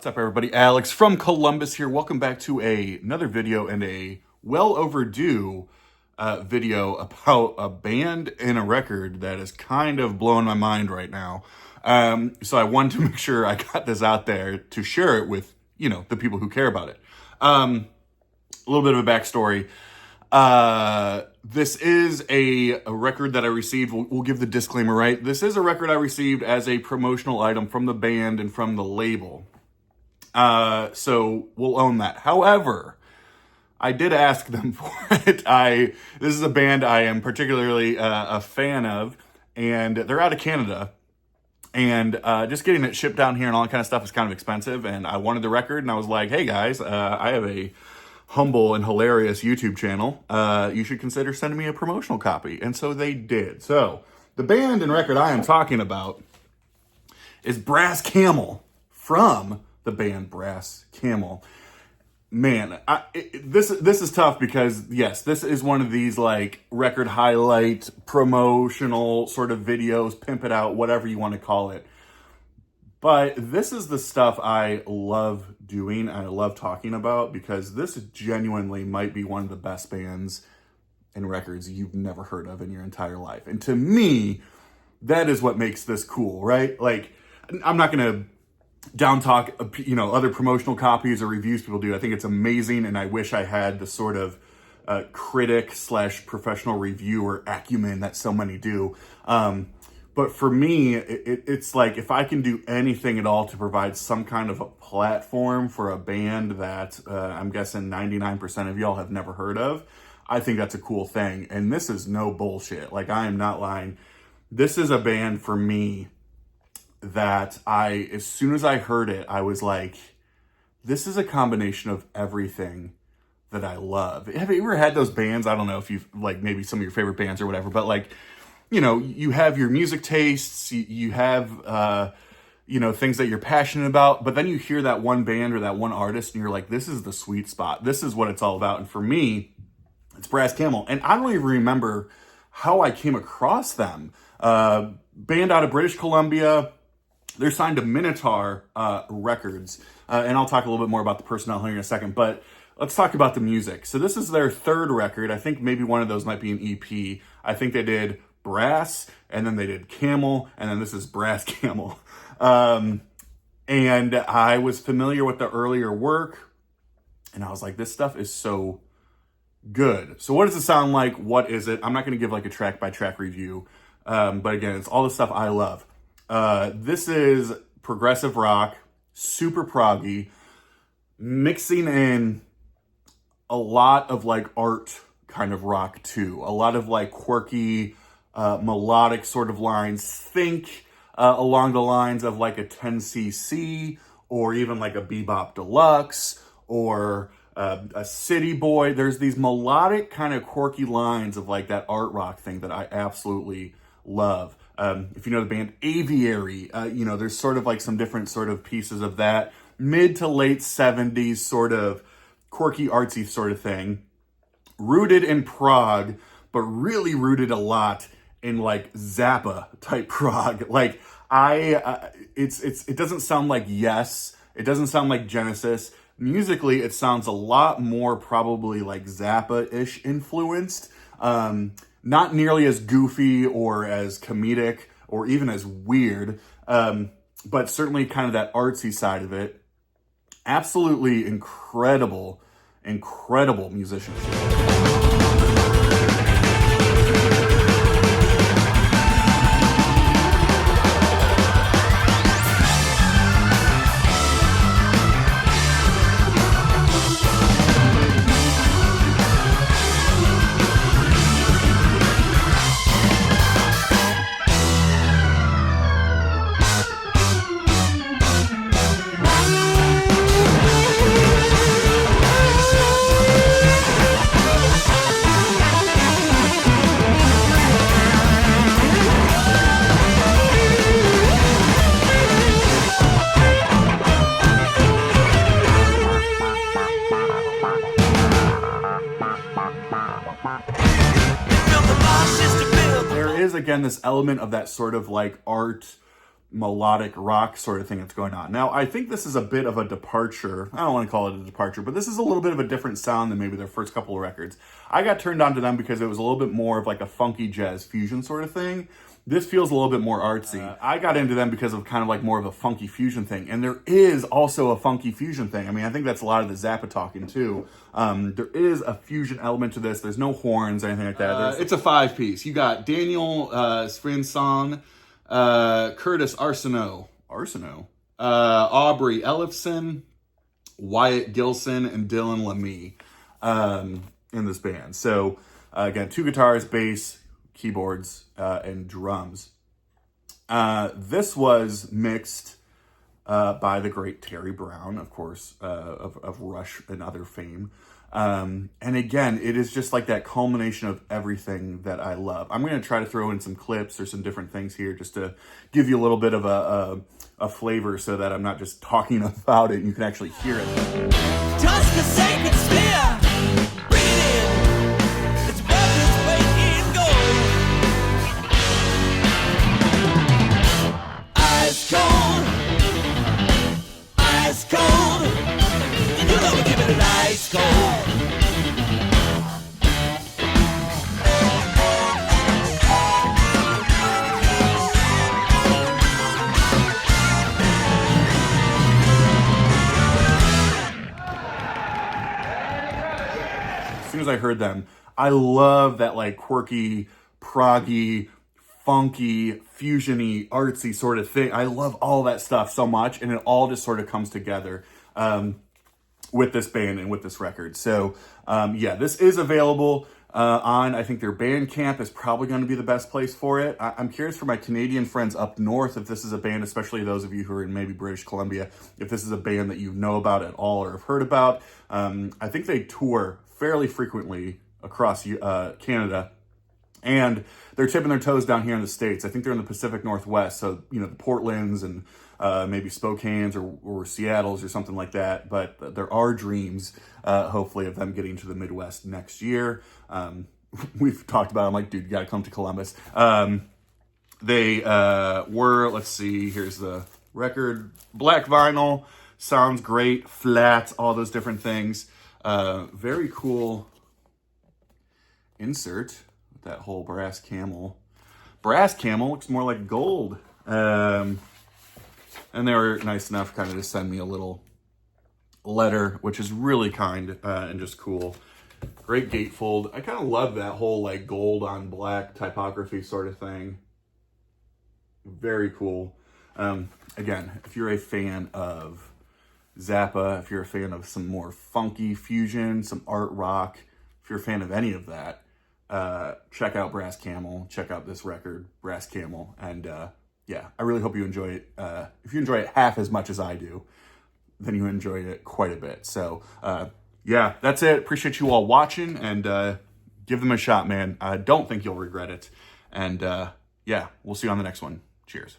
What's up, everybody? Alex from Columbus here. Welcome back to another video and a well overdue video about a band and a record that is kind of blowing my mind right now. So I wanted to make sure I got this out there to share it with, the people who care about it. A little bit of a backstory. This is a record that I received. We'll give the disclaimer, right? This is a record I received as a promotional item from the band and from the label. So we'll own that. However, I did ask them for it. This is a band I am particularly a fan of, and they're out of Canada. And just getting it shipped down here and all that kind of stuff is kind of expensive. And I wanted the record, and I was like, hey guys, I have a humble and hilarious YouTube channel. You should consider sending me a promotional copy. And so they did. So the band and record I am talking about is Brass Camel, from the band Brass Camel. Man, this is tough because, yes, this is one of these like record highlight, promotional sort of videos, pimp it out, whatever you want to call it. But this is the stuff I love doing, I love talking about, because this genuinely might be one of the best bands and records you've never heard of in your entire life. And to me, that is what makes this cool, right? Like, I'm not going to down talk, other promotional copies or reviews people do. I think it's amazing, and I wish I had the sort of critic / professional reviewer acumen that so many do. But for me, it's like, if I can do anything at all to provide some kind of a platform for a band that I'm guessing 99% of y'all have never heard of, I think that's a cool thing. And this is no bullshit. Like, I am not lying. This is a band for me that as soon as I heard it, I was like, this is a combination of everything that I love. Have you ever had those bands? I don't know if you've, like, maybe some of your favorite bands or whatever, but like, you have your music tastes, you have, things that you're passionate about, but then you hear that one band or that one artist and you're like, this is the sweet spot. This is what it's all about. And for me, it's Brass Camel. And I don't even remember how I came across them. Band out of British Columbia. They're signed to Minotaur Records, and I'll talk a little bit more about the personnel here in a second, but let's talk about the music. So this is their third record. I think maybe one of those might be an EP. I think they did Brass, and then they did Camel, and then this is Brass Camel. And I was familiar with the earlier work, and I was like, this stuff is so good. So what does it sound like? What is it? I'm not going to give like a track-by-track review, but again, it's all the stuff I love. This is progressive rock, super proggy, mixing in a lot of like art kind of rock too. A lot of like quirky, melodic sort of lines. Think along the lines of like a 10cc, or even like a Bebop Deluxe, or a City Boy. There's these melodic kind of quirky lines of like that art rock thing that I absolutely love. If you know the band Aviary, there's sort of like some different sort of pieces of that mid to late 70s sort of quirky, artsy sort of thing, rooted in prog, but really rooted a lot in like Zappa type prog. Like it doesn't sound like Yes, it doesn't sound like Genesis. Musically, it sounds a lot more probably like Zappa-ish influenced. Not nearly as goofy or as comedic or even as weird, but certainly kind of that artsy side of it. Absolutely incredible musicianship. There is, again, this element of that sort of like art melodic rock sort of thing that's going on. Now, I think this is a bit of a departure. I don't want to call it a departure, but this is a little bit of a different sound than maybe their first couple of records. I got turned on to them because it was a little bit more of like a funky jazz fusion sort of thing. This feels a little bit more artsy. I got into them because of kind of like more of a funky fusion thing. And there is also a funky fusion thing. I mean, I think that's a lot of the Zappa talking too. There is a fusion element to this. There's no horns or anything like that. It's a 5-piece. You got Daniel Svensson, Curtis Arsenault, Aubrey Ellefson, Wyatt Gilson, and Dylan Lemie in this band. So again, 2 guitars, bass, keyboards, and drums. This was mixed by the great Terry Brown, of course, of Rush and other fame. And again, it is just like that culmination of everything that I love. I'm going to try to throw in some clips or some different things here just to give you a little bit of a flavor so that I'm not just talking about it and you can actually hear it. Just a sacred sphere. As soon as I heard them, I love that like quirky, proggy, funky, fusiony, artsy sort of thing. I love all that stuff so much, and it all just sort of comes together with this band and with this record. So yeah, this is available on, I think their Bandcamp is probably going to be the best place for it. I'm curious for my Canadian friends up north if this is a band, especially those of you who are in maybe British Columbia, if this is a band that you know about at all or have heard about. I think they tour fairly frequently across Canada, and they're tipping their toes down here in the States. I think they're in the Pacific Northwest, so, you know, the Portlands and maybe Spokane's or Seattle's or something like that. But there are dreams, hopefully, of them getting to the Midwest next year. We've talked about it. I'm like, dude, you got to come to Columbus. They were, let's see, here's the record. Black vinyl, sounds great, flat, all those different things. Very cool insert with that whole brass camel. Brass camel looks more like gold. And they were nice enough kind of to send me a little letter, which is really kind and just cool. Great gatefold. I kind of love that whole like gold on black typography sort of thing. Very cool. Again, if you're a fan of Zappa, if you're a fan of some more funky fusion, some art rock, if you're a fan of any of that, check out Brass Camel, check out this record, Brass Camel, and yeah, I really hope you enjoy it. If you enjoy it half as much as I do, then you enjoyed it quite a bit. So yeah, that's it. Appreciate you all watching, and give them a shot, man. I don't think you'll regret it. And yeah, we'll see you on the next one. Cheers.